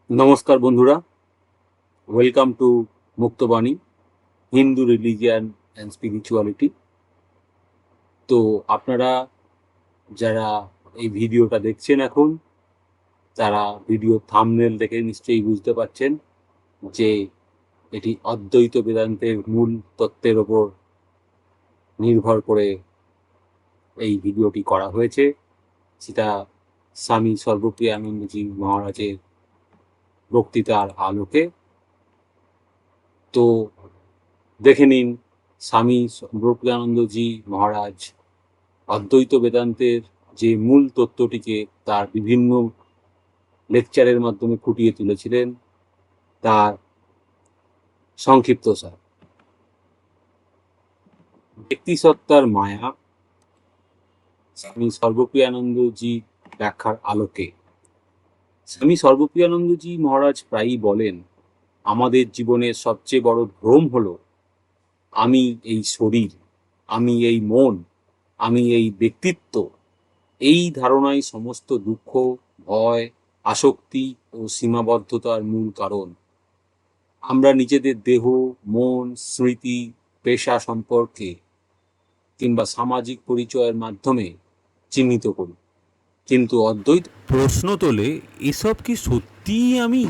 নমস্কার বন্ধুরা, welcome to Muktabani Hindu religion and spirituality. তো আপনারা যারা এই ভিডিওটা দেখছেন এখন, তারা ভিডিও থাম্বনেল দেখে নিশ্চয়ই বুঝতে পারছেন যে এটি অদ্বৈত বেদান্তের মূল তত্ত্বের ওপর নির্ভর করে এই ভিডিওটি করা হয়েছে। সেটা স্বামী সর্বপ্রিয়ানন্দজি মহারাজের বক্তৃতার আলোকে। তো দেখে নিন স্বামী সর্বপ্রিয়ানন্দজি মহারাজ অদ্বৈত বেদান্তের যে মূল তত্ত্বটিকে তার বিভিন্ন লেকচারের মাধ্যমে ফুটিয়ে তুলেছিলেন, তার সংক্ষিপ্ত সার। ব্যক্তিসত্তার মায়া, স্বামী সর্বপ্রিয়ানন্দজি ব্যাখ্যার আলোকে। স্বামী সর্বপ্রিয়ানন্দজি মহারাজ প্রায়ই বলেন, আমাদের জীবনের সবচেয়ে বড় ভ্রম হলো আমি এই শরীর, আমি এই মন, আমি এই ব্যক্তিত্ব। এই ধারণাই সমস্ত দুঃখ, ভয়, আসক্তি ও সীমাবদ্ধতার মূল কারণ। আমরা নিজেদের দেহ, মন, স্মৃতি, পেশা সম্পর্কে কিংবা সামাজিক পরিচয়ের মাধ্যমে চিহ্নিত করি, কিন্তু অদ্বৈত প্রশ্ন তোলে, এসব কি সত্যিই আমি?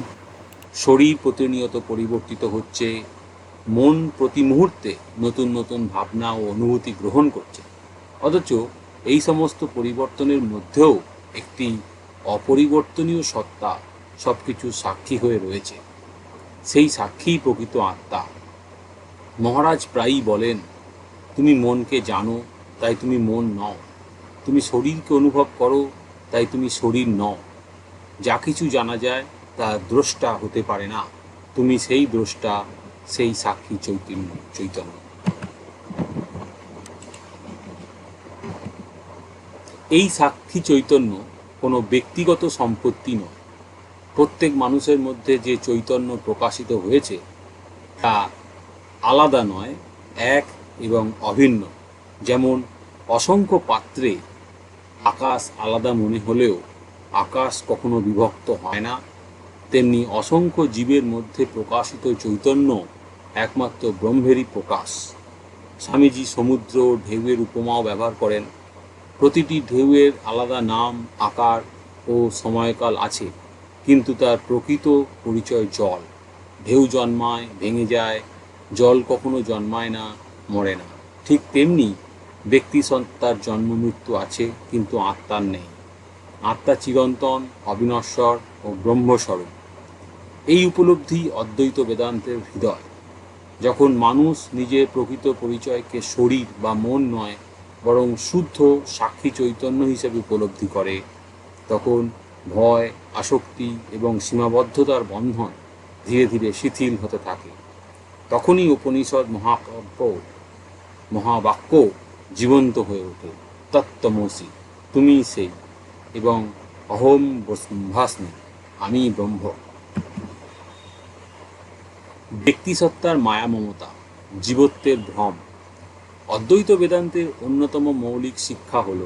শরীর প্রতিনিয়ত পরিবর্তিত হচ্ছে, মন প্রতি মুহূর্তে নতুন নতুন ভাবনা ও অনুভূতি গ্রহণ করছে, অথচ এই সমস্ত পরিবর্তনের মধ্যেও একটি অপরিবর্তনীয় সত্তা সবকিছু সাক্ষী হয়ে রয়েছে। সেই সাক্ষীই প্রকৃত আত্মা। মহারাজ প্রায়ই বলেন, তুমি মনকে জানো, তাই তুমি মন নও। তুমি শরীরকে অনুভব করো, তাই তুমি শরীর নও। যা কিছু জানা যায় তা দ্রষ্টা হতে পারে না। তুমি সেই দ্রষ্টা, সেই সাক্ষী চৈতন্য। এই সাক্ষী চৈতন্য কোনো ব্যক্তিগত সম্পত্তি নয়। প্রত্যেক মানুষের মধ্যে যে চৈতন্য প্রকাশিত হয়েছে তা আলাদা নয়, এক এবং অভিন্ন। যেমন অসংখ্য পাত্রে আকাশ আলাদা মনে হলেও আকাশ কখনো বিভক্ত হয় না, তেমনি অসংখ্য জীবের মধ্যে প্রকাশিত চৈতন্য একমাত্র ব্রহ্মেরই প্রকাশ। স্বামীজি সমুদ্র ঢেউয়ের উপমাও ব্যবহার করেন। প্রতিটি ঢেউয়ের আলাদা নাম, আকার ও সময়কাল আছে, কিন্তু তার প্রকৃত পরিচয় জল। ঢেউ জন্মায়, ভেঙে যায়, জল কখনো জন্মায় না, মরে না। ঠিক তেমনি ব্যক্তি সত্তার জন্ম মৃত্যু আছে, কিন্তু আত্মার নেই। আত্মা চিরন্তন, অবিনশ্বর ও ব্রহ্মস্বরূপ। এই উপলব্ধি অদ্বৈত বেদান্তের হৃদয়। যখন মানুষ নিজের প্রকৃত পরিচয়কে শরীর বা মন নয়, বরং শুদ্ধ সাক্ষী চৈতন্য হিসেবে উপলব্ধি করে, তখন ভয়, আসক্তি এবং সীমাবদ্ধতার বন্ধন ধীরে ধীরে শিথিল হতে থাকে। তখনই উপনিষদ মহাবাক্য জীবন্ত হয়ে ওঠে। তত্ত্বমসি, তুমি সেই, এবং অহম ব্রহ্মাস্মি, আমি ব্রহ্ম। ব্যক্তিসত্তার মায়া মমতা, জীবত্বের ভ্রম। অদ্বৈত বেদান্তের অন্যতম মৌলিক শিক্ষা হল,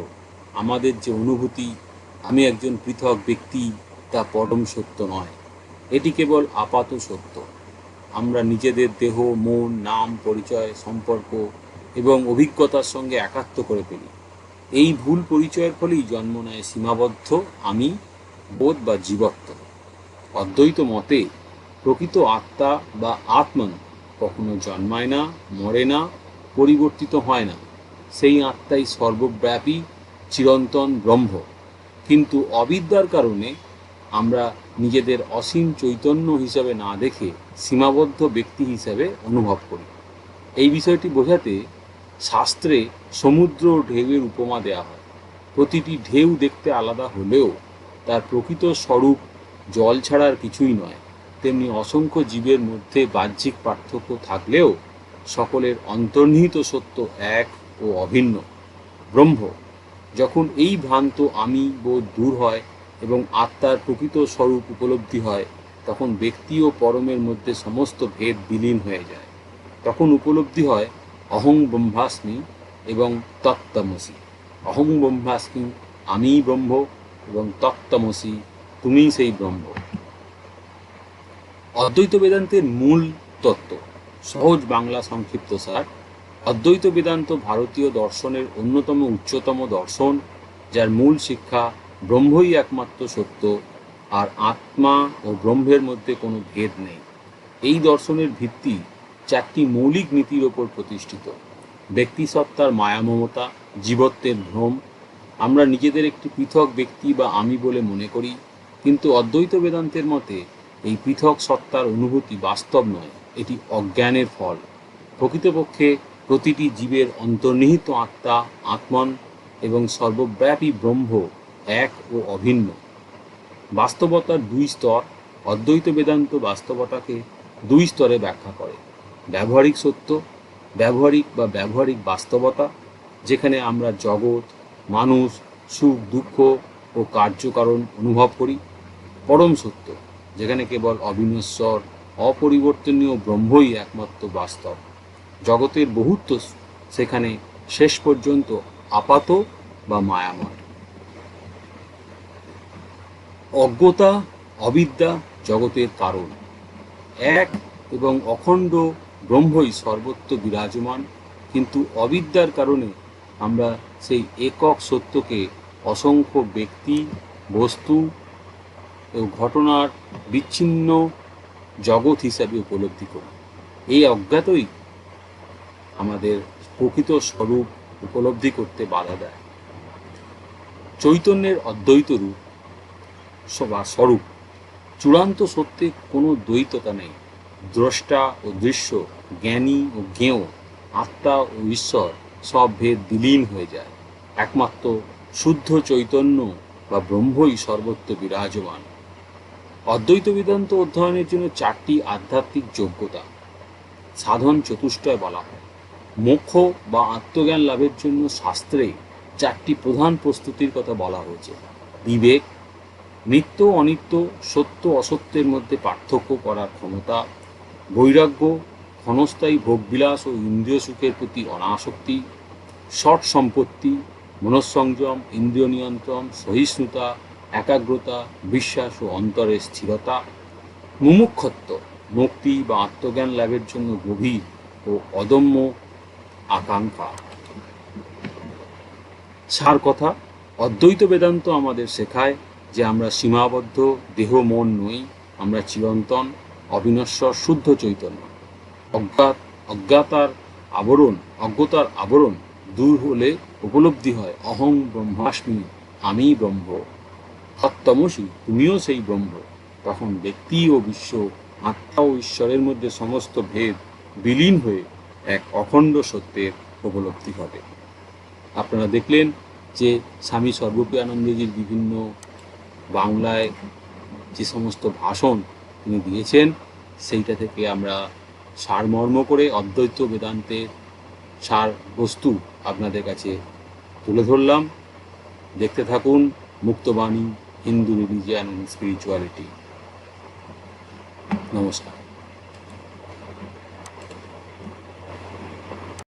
আমাদের যে অনুভূতি আমি একজন পৃথক ব্যক্তি, তা পরম সত্য নয়। এটি কেবল আপাত সত্য। আমরা নিজেদের দেহ, মন, নাম, পরিচয়, সম্পর্ক এবং অভিজ্ঞতার সঙ্গে একাত্ম করে ফেলি। এই ভুল পরিচয়ের ফলেই জন্ম নেয় সীমাবদ্ধ আমি বোধ বা জীবত্ব। অদ্বৈত মতে প্রকৃত আত্মা বা আত্মন কখনো জন্মায় না, মরে না, পরিবর্তিত হয় না। সেই আত্মাই সর্বব্যাপী, চিরন্তন ব্রহ্ম। কিন্তু অবিদ্যার কারণে আমরা নিজেদের অসীম চৈতন্য হিসাবে না দেখে সীমাবদ্ধ ব্যক্তি হিসাবে অনুভব করি। এই বিষয়টি বোঝাতে শাস্ত্রে সমুদ্র ঢেউয়ের উপমা দেওয়া হয়। প্রতিটি ঢেউ দেখতে আলাদা হলেও তার প্রকৃত স্বরূপ জল ছাড়ার কিছুই নয়। তেমনি অসংখ্য জীবের মধ্যে বাহ্যিক পার্থক্য থাকলেও সকলের অন্তর্নিহিত সত্য এক ও অভিন্ন, ব্রহ্ম। যখন এই ভ্রান্ত আমি বোধ দূর হয় এবং আত্মার প্রকৃত স্বরূপ উপলব্ধি হয়, তখন ব্যক্তি ও পরমের মধ্যে সমস্ত ভেদ বিলীন হয়ে যায়। তখন উপলব্ধি হয় অহং ব্রহ্মাস্মি এবং তত্ত্বমসি। অহং ব্রহ্মাস্মি, আমিই ব্রহ্ম, এবং তত্ত্বমসি, তুমিই সেই ব্রহ্ম। অদ্বৈত বেদান্তের মূল তত্ত্ব, সহজ বাংলা সংক্ষিপ্তসার। অদ্বৈত বেদান্ত ভারতীয় দর্শনের অন্যতম উচ্চতম দর্শন, যার মূল শিক্ষা ব্রহ্মই একমাত্র সত্য, আর আত্মা ও ব্রহ্মের মধ্যে কোনো ভেদ নেই। এই দর্শনের ভিত্তি চারটি মৌলিক নীতির ওপর প্রতিষ্ঠিত: ব্যক্তিসত্তার মায়ামমতা, জীবত্বের ভ্রম। আমরা নিজেদের একটি পৃথক ব্যক্তি বা আমি বলে মনে করি, কিন্তু অদ্বৈত বেদান্তের মতে এই পৃথক সত্তার অনুভূতি বাস্তব নয়, এটি অজ্ঞানের ফল। প্রকৃতপক্ষে প্রতিটি জীবের অন্তর্নিহিত আত্মা, আত্মন এবং সর্বব্যাপী ব্রহ্ম এক ও অভিন্ন। বাস্তবতার দুই স্তর। অদ্বৈত বেদান্ত বাস্তবতাকে দুই স্তরে ব্যাখ্যা করে: ব্যবহারিক সত্য, ব্যবহারিক বাস্তবতা, যেখানে আমরা জগৎ, মানুষ, সুখ দুঃখ ও কার্যকারণ অনুভব করি; পরম সত্য, যেখানে কেবল অবিনশ্বর অপরিবর্তনীয় ব্রহ্মই একমাত্র বাস্তব। জগতের বহুত্ব সেখানে শেষ পর্যন্ত আপাত বা মায়াময়। অজ্ঞতা, অবিদ্যা জগতের কারণ। এক এবং অখণ্ড ব্রহ্মই সর্বত্র বিরাজমান, কিন্তু অবিদ্যার কারণে আমরা সেই একক সত্যকে অসংখ্য ব্যক্তি, বস্তু ও ঘটনার বিচ্ছিন্ন জগৎ হিসাবে উপলব্ধি করি। এই অজ্ঞাতই আমাদের প্রকৃত স্বরূপ উপলব্ধি করতে বাধা দেয়। চৈতন্যের অদ্বৈত রূপ বা স্বরূপ। চূড়ান্ত সত্যে কোনো দ্বৈততা নেই। দ্রষ্টা ও দৃশ্য, জ্ঞানী ও জ্ঞেয়, আত্মা ও ঈশ্বর সব ভেদ বিলীন হয়ে যায়। একমাত্র শুদ্ধ চৈতন্য বা ব্রহ্মই সর্বত্র বিরাজমান। অদ্বৈত বেদান্ত অধ্যয়নের জন্য চারটি আধ্যাত্মিক যোগ্যতা, সাধন চতুষ্টয় বলা হয়। মোক্ষ বা আত্মজ্ঞান লাভের জন্য শাস্ত্রে চারটি প্রধান প্রস্তুতির কথা বলা হয়েছে: বিবেক, নিত্য অনিত্য, সত্য অসত্যের মধ্যে পার্থক্য করার ক্ষমতা; বৈরাগ্য, ক্ষণস্থায়ী ভোগবিলাস ও ইন্দ্রিয় সুখের প্রতি অনাসক্তি; ষট সম্পত্তি, মনঃসংযম, ইন্দ্রিয় নিয়ন্ত্রণ, সহিষ্ণুতা, একাগ্রতা, বিশ্বাস ও অন্তরের স্থিরতা; মুমুক্ষত্ব, মুক্তি বা আত্মজ্ঞান লাভের জন্য গভীর ও অদম্য আকাঙ্ক্ষা। সার কথা: অদ্বৈত বেদান্ত আমাদের শেখায় যে আমরা সীমাবদ্ধ দেহ মন নই, আমরা চিরন্তন, অবিনশ্বর শুদ্ধ চৈতন্য। অজ্ঞতার আবরণ দূর হলে উপলব্ধি হয় অহং ব্রহ্মাস্মি, আমি ব্রহ্ম, তত্ত্বমসি, তুমিও সেই ব্রহ্ম। তখন ব্যক্তি ও বিশ্ব, আত্মা ও ঈশ্বরের মধ্যে সমস্ত ভেদ বিলীন হয়ে এক অখণ্ড সত্যের উপলব্ধি ঘটে। আপনারা দেখলেন যে স্বামী সর্বপ্রিয়ানন্দজির বিভিন্ন বাংলায় যে সমস্ত ভাষণ তিনি দিয়েছেন, সেইটা থেকে আমরা সারমর্ম করে অদ্বৈত বেদান্তের সার বস্তু আপনাদের কাছে তুলে ধরলাম। দেখতে থাকুন মুক্তবাণী, হিন্দু রিলিজিয়ান অ্যান্ড স্পিরিচুয়ালিটি। নমস্কার।